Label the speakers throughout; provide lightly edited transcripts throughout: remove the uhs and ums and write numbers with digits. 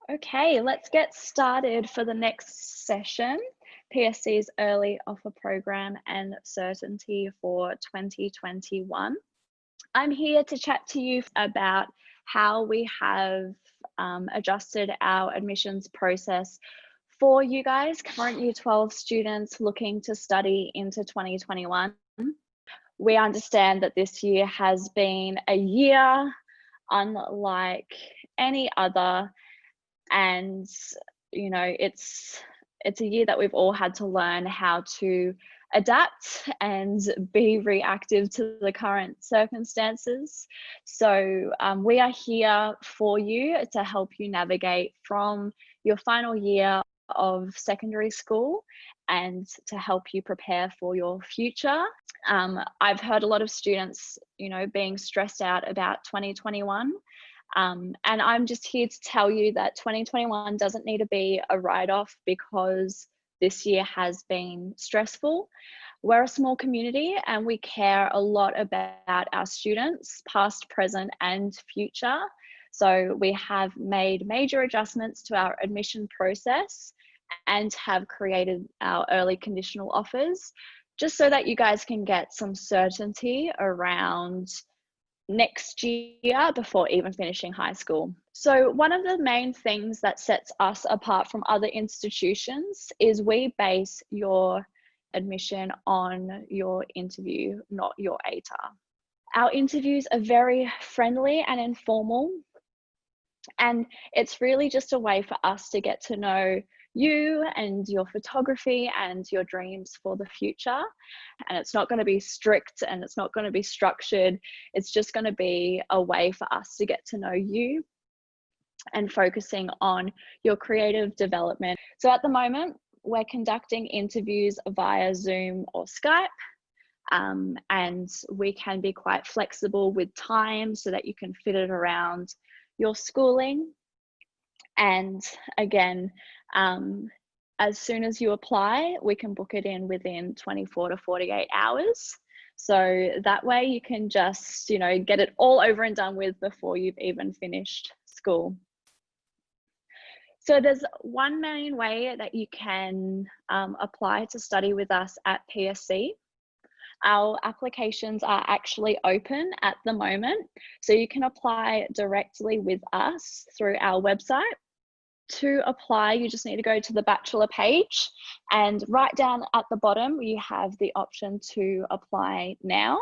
Speaker 1: Okay, let's get started for the next session. PSC's Early Offer Program and Certainty for 2021. I'm here to chat to you about how we have adjusted our admissions process for you guys, current Year 12 students looking to study into 2021. We understand that this year has been a year unlike any other, and it's a year that we've all had to learn how to adapt and be reactive to the current circumstances. So we are here for you to help you navigate from your final year of secondary school and to help you prepare for your future. I've heard a lot of students being stressed out about 2021. And I'm just here to tell you that 2021 doesn't need to be a write-off because this year has been stressful. We're a small community and we care a lot about our students, past, present, and future. So we have made major adjustments to our admission process and have created our early conditional offers, just so that you guys can get some certainty around next year before even finishing high school. So one of the main things that sets us apart from other institutions is we base your admission on your interview, not your ATAR. Our interviews are very friendly and informal, and it's really just a way for us to get to know you and your photography and your dreams for the future. And it's not going to be strict and it's not going to be structured. It's just going to be a way for us to get to know you and focusing on your creative development. So at the moment, we're conducting interviews via Zoom or Skype. And we can be quite flexible with time so that you can fit it around your schooling. And again, as soon as you apply, we can book it in within 24 to 48 hours. So that way you can just, get it all over and done with before you've even finished school. So there's one main way that you can apply to study with us at PSC. Our applications are actually open at the moment, so you can apply directly with us through our website. To apply, you just need to go to the Bachelor page, and right down at the bottom, you have the option to apply now.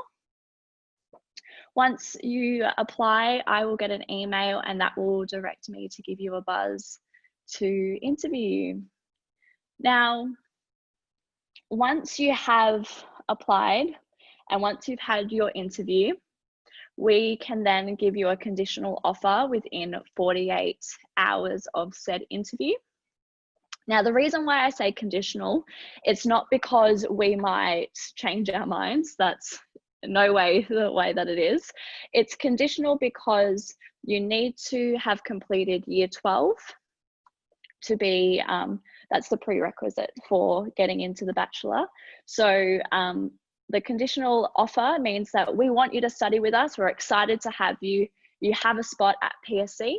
Speaker 1: Once you apply, I will get an email and that will direct me to give you a buzz to interview you. Now, once you have applied and once you've had your interview, we can then give you a conditional offer within 48 hours of said interview. Now, the reason why I say conditional, it's not because we might change our minds. That's no way the way that it is. It's conditional because you need to have completed year 12 to be, that's the prerequisite for getting into the Bachelor. So the conditional offer means that we want you to study with us. We're excited to have you. You have a spot at PSC.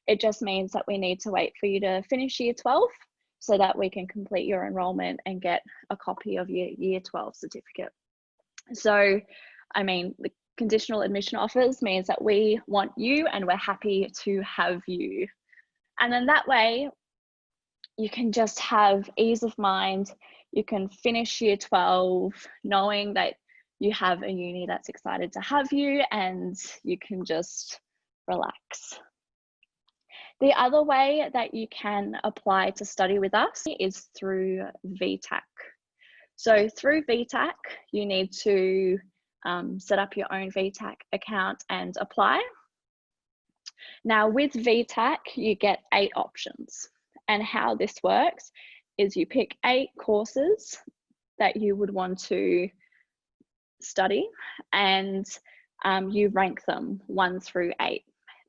Speaker 1: It just means that we need to wait for you to finish year 12 so that we can complete your enrollment and get a copy of your year 12 certificate. So, the conditional admission offers means that we want you and we're happy to have you. And then that way, you can just have ease of mind. You can finish year 12 knowing that you have a uni that's excited to have you, and you can just relax. The other way that you can apply to study with us is through VTAC. So through VTAC, you need to set up your own VTAC account and apply. Now with VTAC, you get 8 options. And how this works is you pick 8 courses that you would want to study, and you rank them 1 through 8.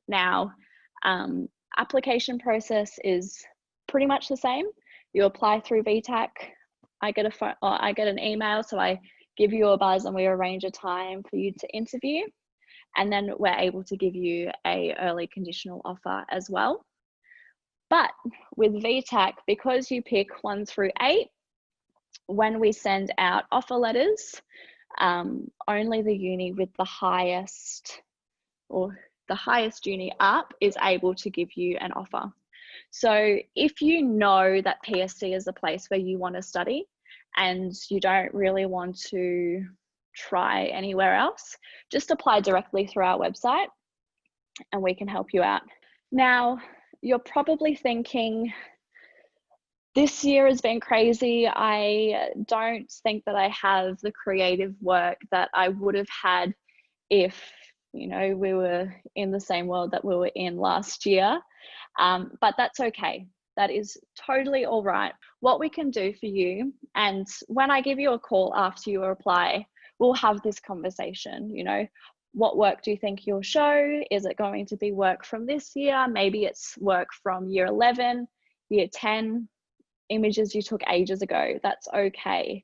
Speaker 1: Now, application process is pretty much the same. You apply through VTAC. I get an email, so I give you a buzz and we arrange a time for you to interview, and then we're able to give you a early conditional offer as well. But with VTAC, because you pick 1 through 8, when we send out offer letters, only the uni with the highest, or the highest uni up, is able to give you an offer. So if you know that PSC is a place where you want to study and you don't really want to try anywhere else, just apply directly through our website and we can help you out. Now, you're probably thinking, this year has been crazy. I don't think that I have the creative work that I would have had if, you know, we were in the same world that we were in last year. But that's okay. That is totally all right. What we can do for you, and when I give you a call after you apply, we'll have this conversation. You know, what work do you think you'll show? Is it going to be work from this year? Maybe it's work from year 11, year 10, images you took ages ago. That's okay.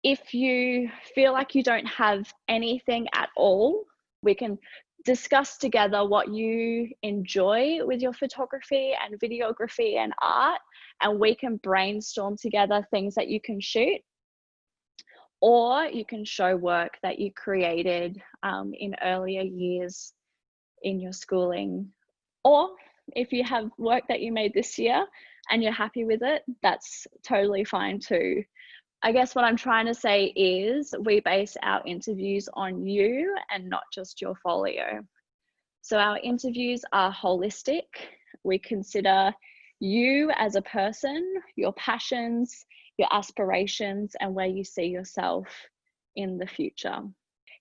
Speaker 1: If you feel like you don't have anything at all, we can discuss together what you enjoy with your photography and videography and art, and we can brainstorm together things that you can shoot. Or you can show work that you created in earlier years in your schooling. Or if you have work that you made this year and you're happy with it, that's totally fine too. I guess what I'm trying to say is we base our interviews on you and not just your folio. So our interviews are holistic. We consider you as a person, your passions, your aspirations, and where you see yourself in the future.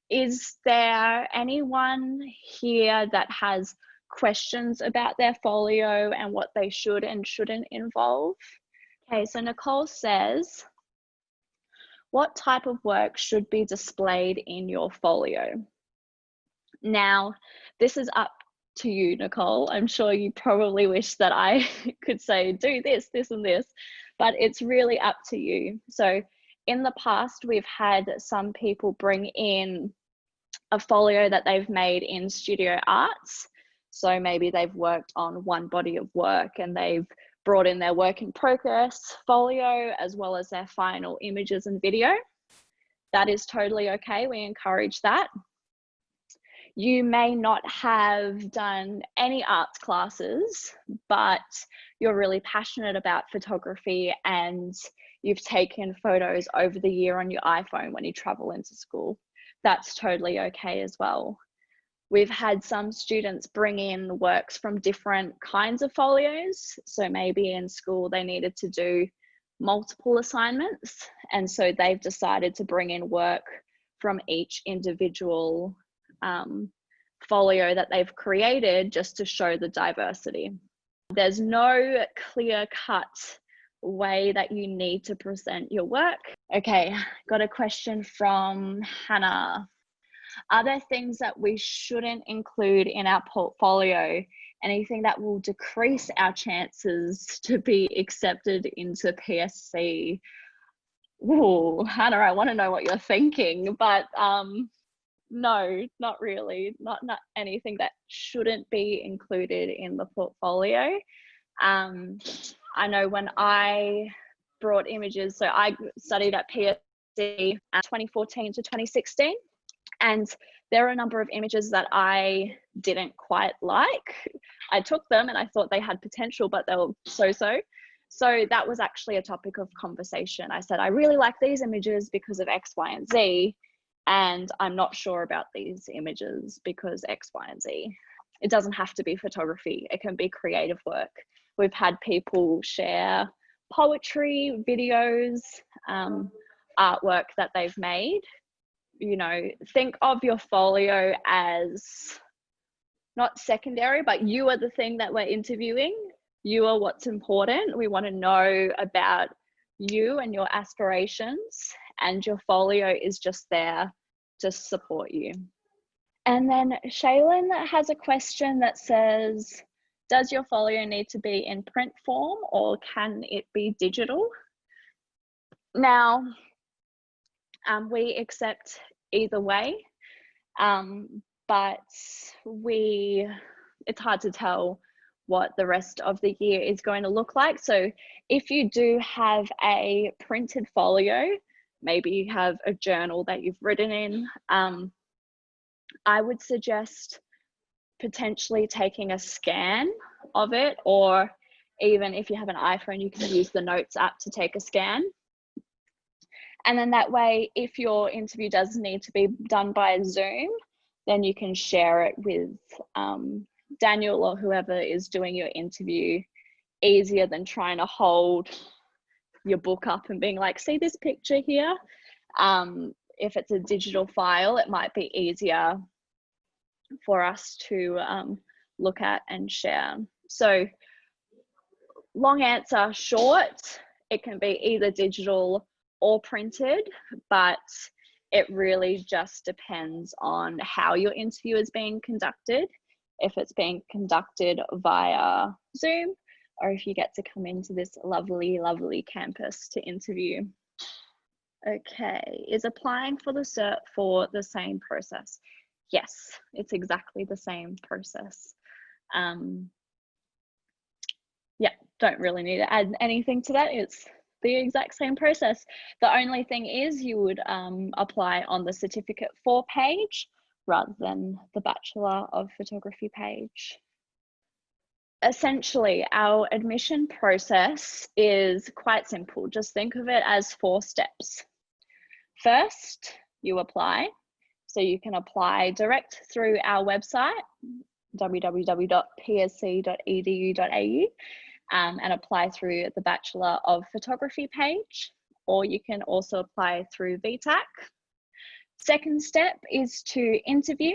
Speaker 1: Is there anyone here that has questions about their folio and what they should and shouldn't involve? Okay, so Nicole says, what type of work should be displayed in your folio? Now, this is up to you, Nicole. I'm sure you probably wish that I could say, do this, this, and this, but it's really up to you. So in the past, we've had some people bring in a folio that they've made in studio arts. So maybe they've worked on one body of work and they've brought in their work in progress folio as well as their final images and video. That is totally okay. We encourage that. You may not have done any arts classes, but you're really passionate about photography and you've taken photos over the year on your iPhone when you travel into school. That's totally okay as well. We've had some students bring in works from different kinds of folios. So maybe in school they needed to do multiple assignments. And so they've decided to bring in work from each individual folio that they've created just to show the diversity. There's no clear-cut way that you need to present your work. Okay, got a question from Hannah. Are there things that we shouldn't include in our portfolio? Anything that will decrease our chances to be accepted into PSC? Ooh, Hannah, I want to know what you're thinking, but no, not really. Not anything that shouldn't be included in the portfolio. I know when I brought images, so I studied at PSC 2014 to 2016, and there are a number of images that I didn't quite like. I took them and I thought they had potential, but they were so-so. So that was actually a topic of conversation. I said, I really like these images because of X, Y, and Z, and I'm not sure about these images because X, Y, and Z. It doesn't have to be photography. It can be creative work. We've had people share poetry, videos, artwork that they've made. You know, think of your folio as not secondary, but you are the thing that we're interviewing. You are what's important. We want to know about you and your aspirations, and your folio is just there to support you. And then Shaylin has a question that says, does your folio need to be in print form or can it be digital? Now, we accept either way, but it's hard to tell what the rest of the year is going to look like. So if you do have a printed folio, maybe you have a journal that you've written in, I would suggest potentially taking a scan of it, or even if you have an iPhone, you can use the Notes app to take a scan. And then that way, if your interview does need to be done by Zoom, then you can share it with Daniel or whoever is doing your interview, easier than trying to hold your book up and being like, see this picture here? If it's a digital file, it might be easier for us to look at and share. So long answer short, it can be either digital or printed, but it really just depends on how your interview is being conducted. If it's being conducted via Zoom, or if you get to come into this lovely, lovely campus to interview. Okay, is applying for the cert for the same process? Yes, it's exactly the same process. Yeah, don't really need to add anything to that. It's the exact same process. The only thing is you would apply on the certificate for page rather than the Bachelor of Photography page. Essentially, our admission process is quite simple. Just think of it as 4 steps. First, you apply. So you can apply direct through our website, www.psc.edu.au, and apply through the Bachelor of Photography page, or you can also apply through VTAC. Second step is to interview.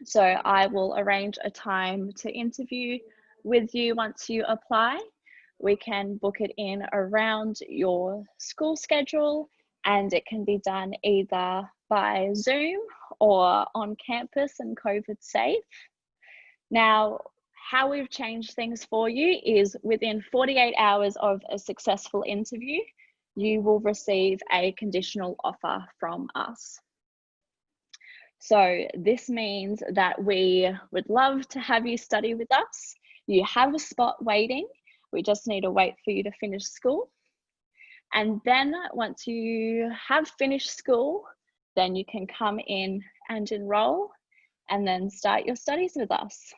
Speaker 1: So I will arrange a time to interview with you once you apply. We can book it in around your school schedule, and it can be done either by Zoom or on campus and COVID safe. Now, how we've changed things for you is within 48 hours of a successful interview, you will receive a conditional offer from us. So this means that we would love to have you study with us. You have a spot waiting. We just need to wait for you to finish school. And then once you have finished school, then you can come in and enroll and then start your studies with us.